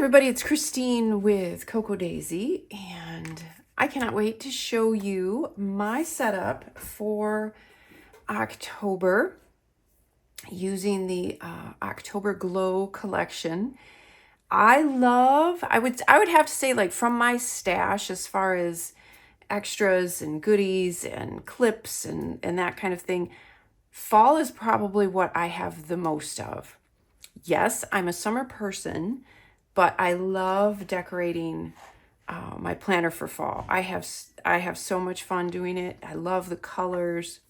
everybody, it's Christine with Cocoa Daisy, and I cannot wait to show you my setup for October using the October Glow collection. I would have to say, like, from my stash, as far as extras and goodies and clips and that kind of thing, fall is probably what I have the most of. Yes, I'm a summer person, but I love decorating my planner for fall. I have so much fun doing it. I love the colors.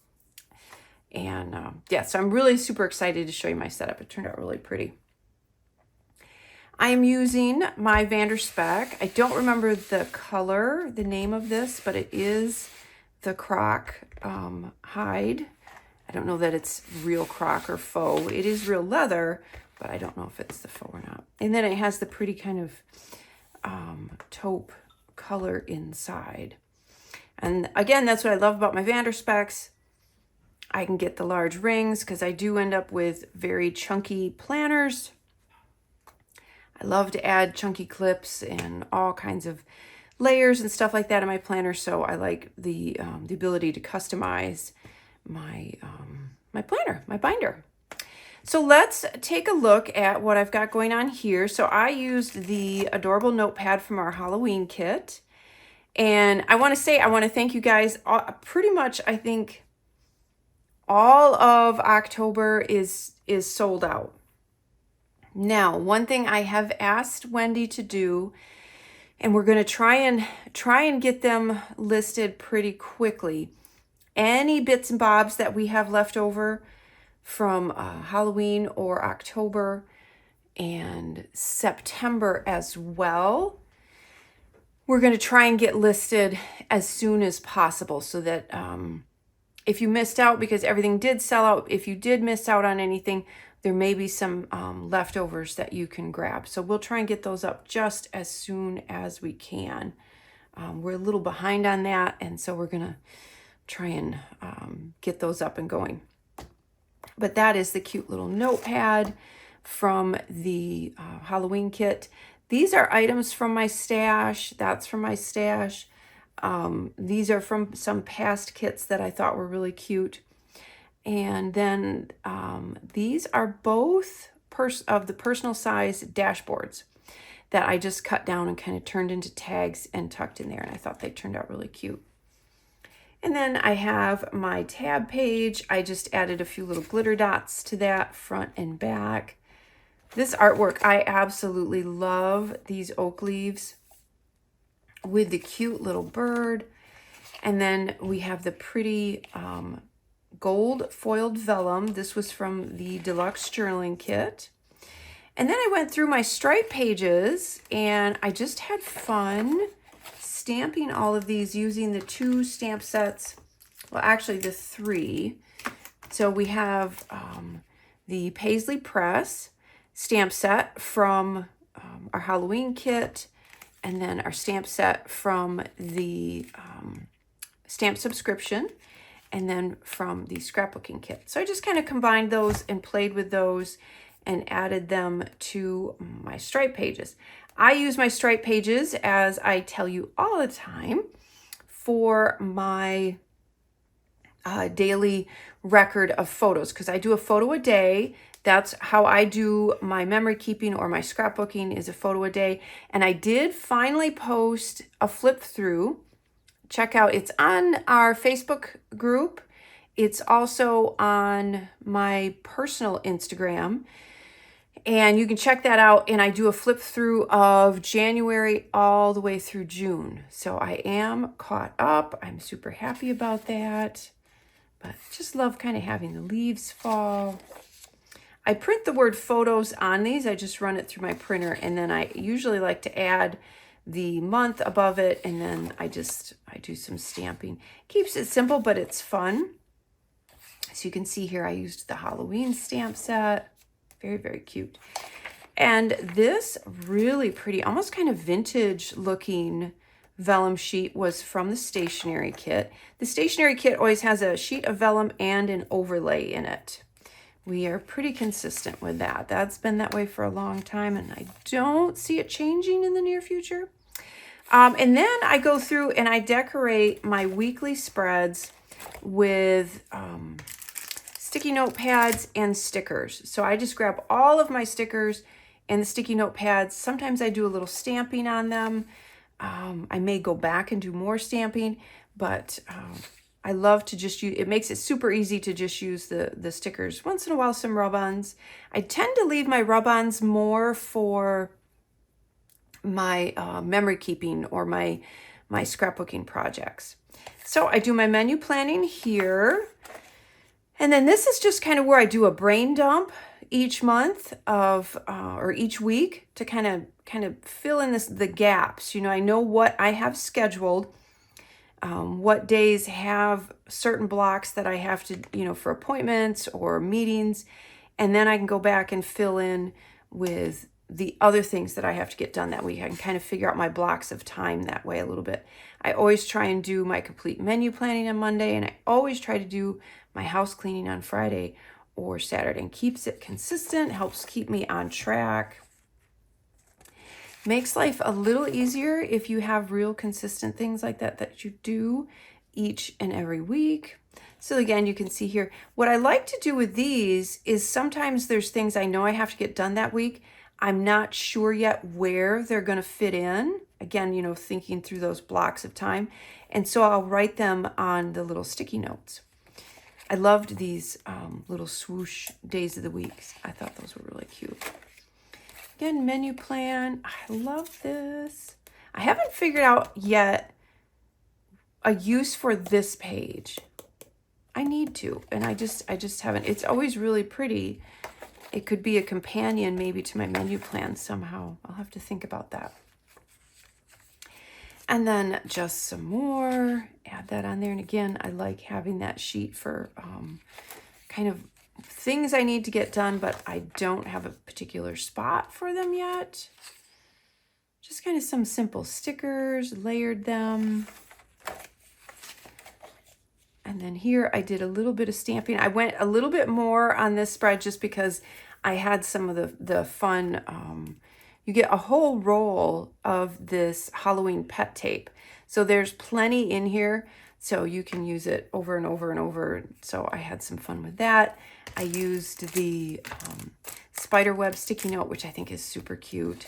And yeah, so I'm really super excited to show you my setup. It turned out really pretty. I am using my Vanderspec. I don't remember the color, the name of this, but it is the croc hide. I don't know that it's real croc or faux. It is real leather, but I don't know if it's the faux or not. And then it has the pretty kind of taupe color inside. And again, that's what I love about my Vanderspecs. I can get the large rings because I do end up with very chunky planners. I love to add chunky clips and all kinds of layers and stuff like that in my planner. So I like the ability to customize my my planner, my binder. So let's take a look at what I've got going on here. So I used the adorable notepad from our Halloween kit. And I want to thank you guys. Pretty much, I think all of October is sold out. Now, one thing I have asked Wendy to do, and we're going to try and get them listed pretty quickly. Any bits and bobs that we have left over from Halloween or October and September as well, we're going to try and get listed as soon as possible, so that if you missed out, because everything did sell out, if you did miss out on anything, there may be some leftovers that you can grab. So we'll try and get those up just as soon as we can. We're a little behind on that, and so we're going to try and get those up and going. But that is the cute little notepad from the Halloween kit. These are items from my stash. That's from my stash. These are from some past kits that I thought were really cute. And then these are both of the personal size dashboards that I just cut down and kind of turned into tags and tucked in there. And I thought they turned out really cute. And then I have my tab page. I just added a few little glitter dots to that, front and back. This artwork, I absolutely love these oak leaves with the cute little bird. And then we have the pretty gold foiled vellum. This was from the Deluxe Journaling Kit. And then I went through my stripe pages, and I just had fun stamping all of these using the 2 stamp sets. Well, actually the 3. So we have the Paisley Press stamp set from our Halloween kit, and then our stamp set from the stamp subscription, and then from the scrapbooking kit. So I just kind of combined those and played with those and added them to my stripe pages. I use my stripe pages, as I tell you all the time, for my daily record of photos, because I do a photo a day. That's how I do my memory keeping or my scrapbooking, is a photo a day. And I did finally post a flip through. Check out, it's on our Facebook group. It's also on my personal Instagram. And you can check that out. And I do a flip through of January all the way through June. So I am caught up. I'm super happy about that. But just love kind of having the leaves fall. I print the word photos on these. I just run it through my printer. And then I usually like to add the month above it. And then I do some stamping. Keeps it simple, but it's fun. So you can see here I used the Halloween stamp set. Very, very cute. And this really pretty, almost kind of vintage looking vellum sheet was from the stationery kit. The stationery kit always has a sheet of vellum and an overlay in it. we are pretty consistent with that. That's been that way for a long time, and I don't see it changing in the near future. And then I go through and I decorate my weekly spreads with sticky note pads and stickers. So I just grab all of my stickers and the sticky note pads. Sometimes I do a little stamping on them. I may go back and do more stamping, but I love to just use, it makes it super easy to just use the stickers. Once in a while, some rub-ons. I tend to leave my rub-ons more for my memory keeping or my scrapbooking projects. So I do my menu planning here. And then this is just kind of where I do a brain dump each month of, or each week to kind of fill in the gaps. You know, I know what I have scheduled, what days have certain blocks that I have to, you know, for appointments or meetings. And then I can go back and fill in with the other things that I have to get done that week. I can kind of figure out my blocks of time that way a little bit. I always try and do my complete menu planning on Monday, and I always try to do my house cleaning on Friday or Saturday, and keeps it consistent, helps keep me on track. Makes life a little easier if you have real consistent things like that you do each and every week. So again, you can see here, what I like to do with these is sometimes there's things I know I have to get done that week. I'm not sure yet where they're going to fit in. Again, you know, thinking through those blocks of time. And so I'll write them on the little sticky notes. I loved these little swoosh days of the week. I thought those were really cute. Again, menu plan. I love this. I haven't figured out yet a use for this page. I need to, and I just haven't. It's always really pretty. It could be a companion maybe to my menu plan somehow. I'll have to think about that. And then just some more, add that on there. And again, I like having that sheet for kind of things I need to get done, but I don't have a particular spot for them yet. Just kind of some simple stickers, layered them. And then here I did a little bit of stamping. I went a little bit more on this spread just because I had some of the fun, you get a whole roll of this Halloween pet tape. So there's plenty in here, so you can use it over and over and over. So I had some fun with that. I used the spiderweb sticky note, which I think is super cute,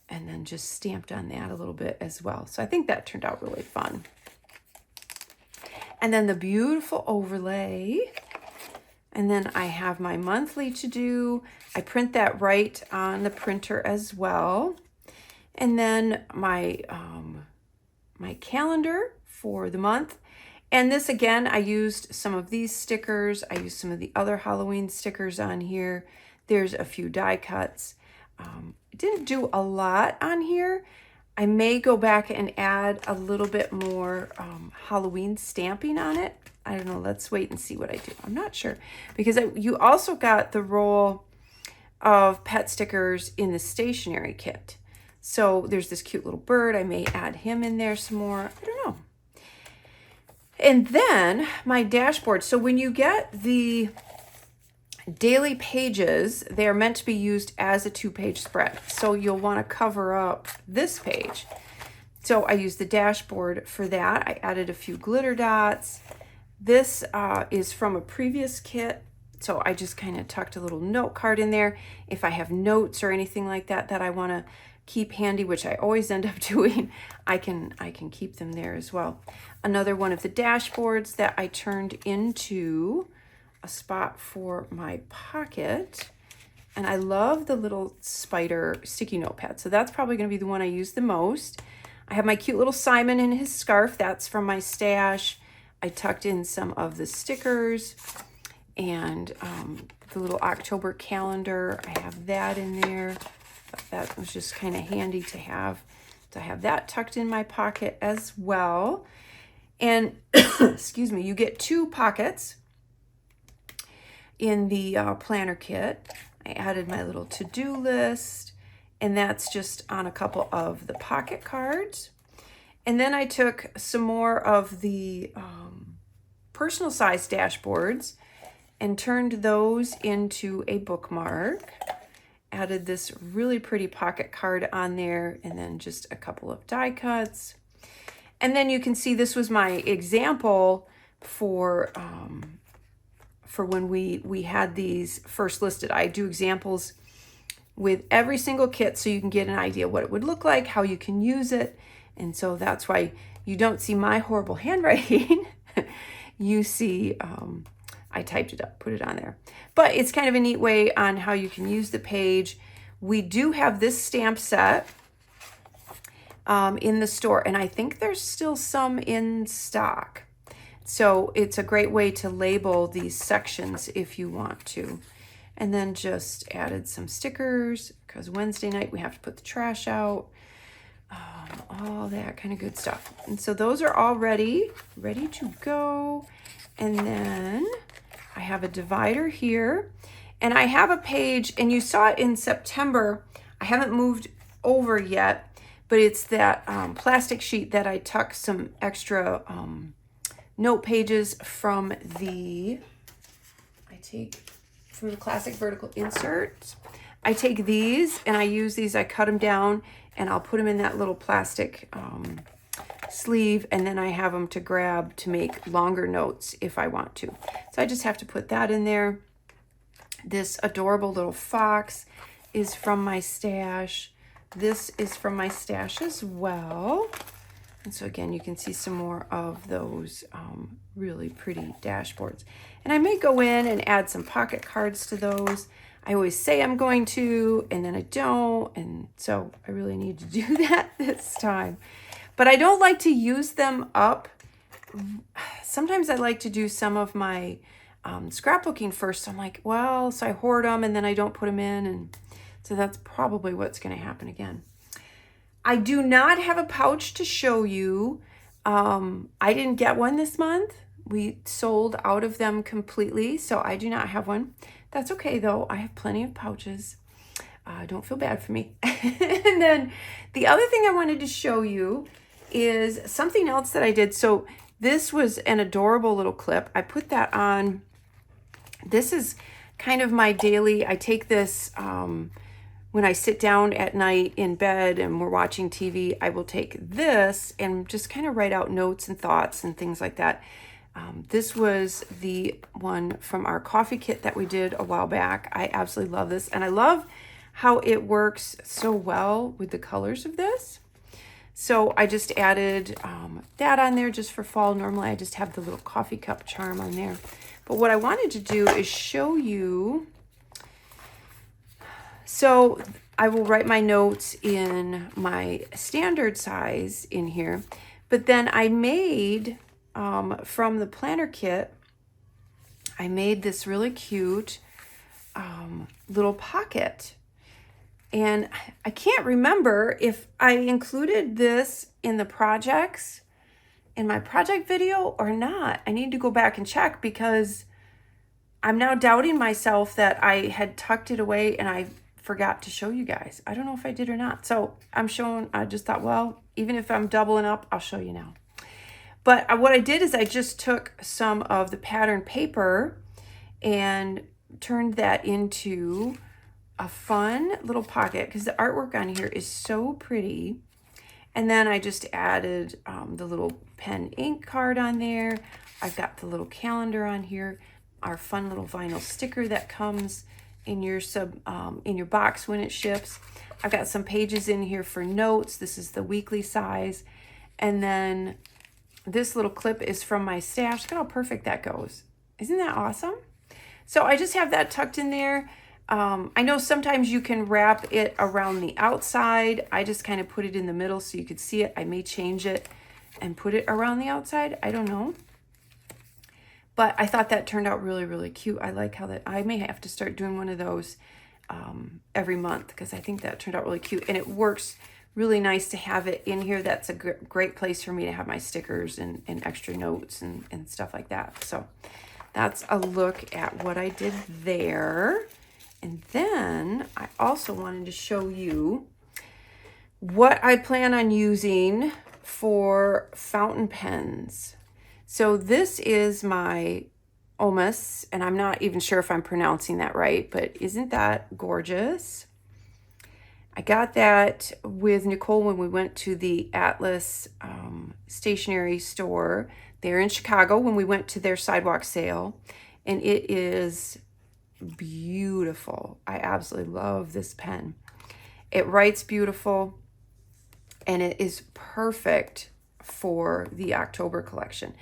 and then just stamped on that a little bit as well. So I think that turned out really fun. And then the beautiful overlay. And then I have my monthly to do. I print that right on the printer as well. And then my my calendar for the month. And this again, I used some of these stickers. I used some of the other Halloween stickers on here. There's a few die cuts. Didn't do a lot on here. I may go back and add a little bit more Halloween stamping on it. I don't know. Let's wait and see what I do. I'm not sure. Because you also got the roll of pet stickers in the stationery kit. So there's this cute little bird. I may add him in there some more. I don't know. And then my dashboard. So when you get the daily pages, they are meant to be used as a 2-page spread. So you'll want to cover up this page. So I used the dashboard for that. I added a few glitter dots. This is from a previous kit. So I just kind of tucked a little note card in there. If I have notes or anything like that that I want to keep handy, which I always end up doing, I can keep them there as well. Another one of the dashboards that I turned into a spot for my pocket. And I love the little spider sticky notepad. So that's probably going to be the one I use the most. I have my cute little Simon in his scarf. That's from my stash. I tucked in some of the stickers and the little October calendar. I have that in there. That was just kind of handy to have that tucked in my pocket as well. And excuse me, you get 2 pockets in the planner kit. I added my little to-do list, and that's just on a couple of the pocket cards. And then I took some more of the personal size dashboards and turned those into a bookmark. Added this really pretty pocket card on there, and then just a couple of die cuts. And then you can see this was my example for when we had these first listed. I do examples with every single kit so you can get an idea what it would look like, how you can use it. And so that's why you don't see my horrible handwriting. You see I typed it up, put it on there. But it's kind of a neat way on how you can use the page. We do have this stamp set in the store, and I think there's still some in stock. So it's a great way to label these sections if you want to. And then just added some stickers because Wednesday night we have to put the trash out. All that kind of good stuff. And so those are all ready to go. And then I have a divider here, and I have a page, and you saw it in September. I haven't moved over yet, but it's that plastic sheet that I tuck some extra note pages from the classic vertical inserts. I take these and I use these, I cut them down, and I'll put them in that little plastic sleeve, and then I have them to grab to make longer notes if I want to. So I just have to put that in there. This adorable little fox is from my stash. This is from my stash as well. And so again, you can see some more of those really pretty dashboards. And I may go in and add some pocket cards to those. I always say I'm going to, and then I don't. And so I really need to do that this time. But I don't like to use them up. Sometimes I like to do some of my scrapbooking first. So I'm like, well, so I hoard them and then I don't put them in. And so that's probably what's going to happen again. I do not have a pouch to show you. I didn't get one this month. We sold out of them completely, so I do not have one. That's okay though. I have plenty of pouches. Don't feel bad for me. And then the other thing I wanted to show you is something else that I did. So this was an adorable little clip. I put that on. This is kind of my daily, I take this when I sit down at night in bed and we're watching TV, I will take this and just kind of write out notes and thoughts and things like that. This was the one from our coffee kit that we did a while back. I absolutely love this, and I love how it works so well with the colors of this. So I just added that on there just for fall. Normally I just have the little coffee cup charm on there. But what I wanted to do is show you. So I will write my notes in my standard size in here. But then I made, from the planner kit, I made this really cute little pocket. And I can't remember if I included this in the projects, in my project video or not. I need to go back and check because I'm now doubting myself that I had tucked it away and I forgot to show you guys. I don't know if I did or not. So I'm showing, I just thought, well, even if I'm doubling up, I'll show you now. But what I did is I just took some of the pattern paper and turned that into a fun little pocket because the artwork on here is so pretty. And then I just added the little pen ink card on there. I've got the little calendar on here, our fun little vinyl sticker that comes in your in your box when it ships. I've got some pages in here for notes. This is the weekly size. And then this little clip is from my stash. Look at how perfect that goes. Isn't that awesome? So I just have that tucked in there. I know sometimes you can wrap it around the outside. I just kind of put it in the middle so you could see it. I may change it and put it around the outside. I don't know. But I thought that turned out really, really cute. I like how that, I may have to start doing one of those every month because I think that turned out really cute. And it works really nice to have it in here. That's a great place for me to have my stickers and extra notes and stuff like that. So that's a look at what I did there. And then I also wanted to show you what I plan on using for fountain pens. So this is my Omus, and I'm not even sure if I'm pronouncing that right, but isn't that gorgeous? I got that with Nicole when we went to the Atlas stationery store there in Chicago when we went to their sidewalk sale, and it is beautiful. I absolutely love this pen. It writes beautiful, and it is perfect for the October collection.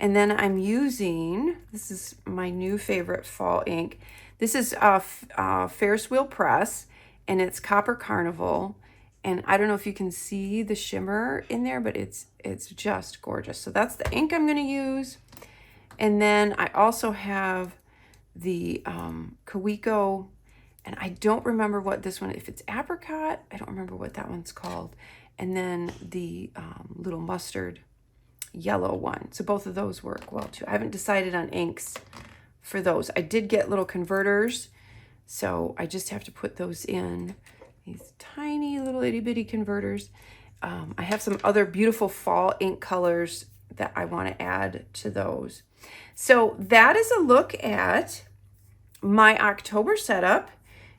And then I'm using, this is my new favorite fall ink. This is Ferris Wheel Press, and it's Copper Carnival. And I don't know if you can see the shimmer in there, but it's just gorgeous. So that's the ink I'm going to use. And then I also have the Kawiko, and I don't remember what this one, if it's apricot, I don't remember what that one's called. And then the little mustard yellow one. So both of those work well too. I haven't decided on inks for those. I did get little converters, so I just have to put those in, these tiny little itty bitty converters. I have some other beautiful fall ink colors that I want to add to those. So that is a look at my October setup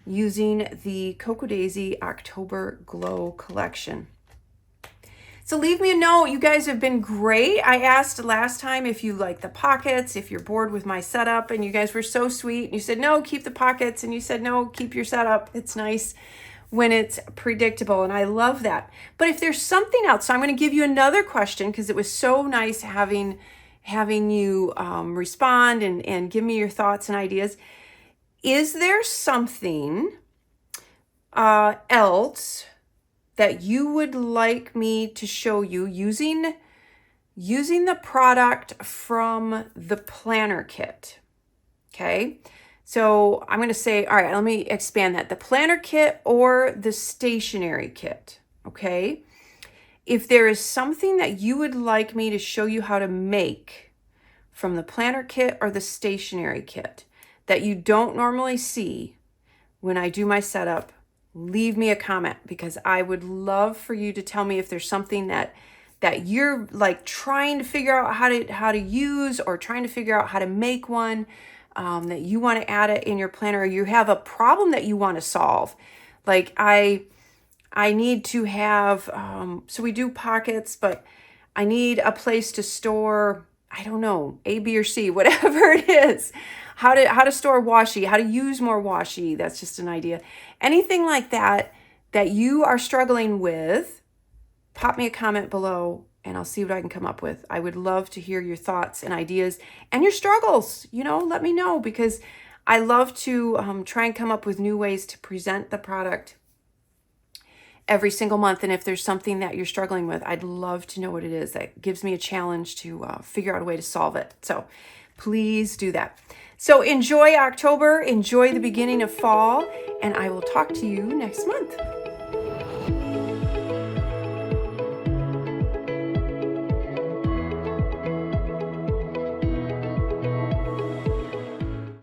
using the Cocoa Daisy October Glow collection. So leave me a note. You guys have been great. I asked last time if you like the pockets, if you're bored with my setup, and you guys were so sweet. And you said, no, keep the pockets. And you said, no, keep your setup. It's nice when it's predictable, and I love that. But if there's something else, so I'm going to give you another question because it was so nice having you respond and give me your thoughts and ideas. Is there something else that you would like me to show you using the product from the planner kit? Okay, so I'm going to say, all right, let me expand that. The planner kit or the stationery kit, okay? If there is something that you would like me to show you how to make from the planner kit or the stationery kit that you don't normally see when I do my setup, leave me a comment, because I would love for you to tell me if there's something that you're like trying to figure out how to use, or trying to figure out how to make one, that you want to add it in your planner, or you have a problem that you want to solve. Like I need to have, so we do pockets, but I need a place to store, I don't know, A, B, or C, whatever it is. How to store washi, how to use more washi. That's just an idea. Anything like that you are struggling with, pop me a comment below and I'll see what I can come up with. I would love to hear your thoughts and ideas and your struggles. You know, let me know, because I love to try and come up with new ways to present the product every single month. And if there's something that you're struggling with, I'd love to know what it is. That gives me a challenge to figure out a way to solve it. So please do that. So enjoy October, enjoy the beginning of fall, and I will talk to you next month.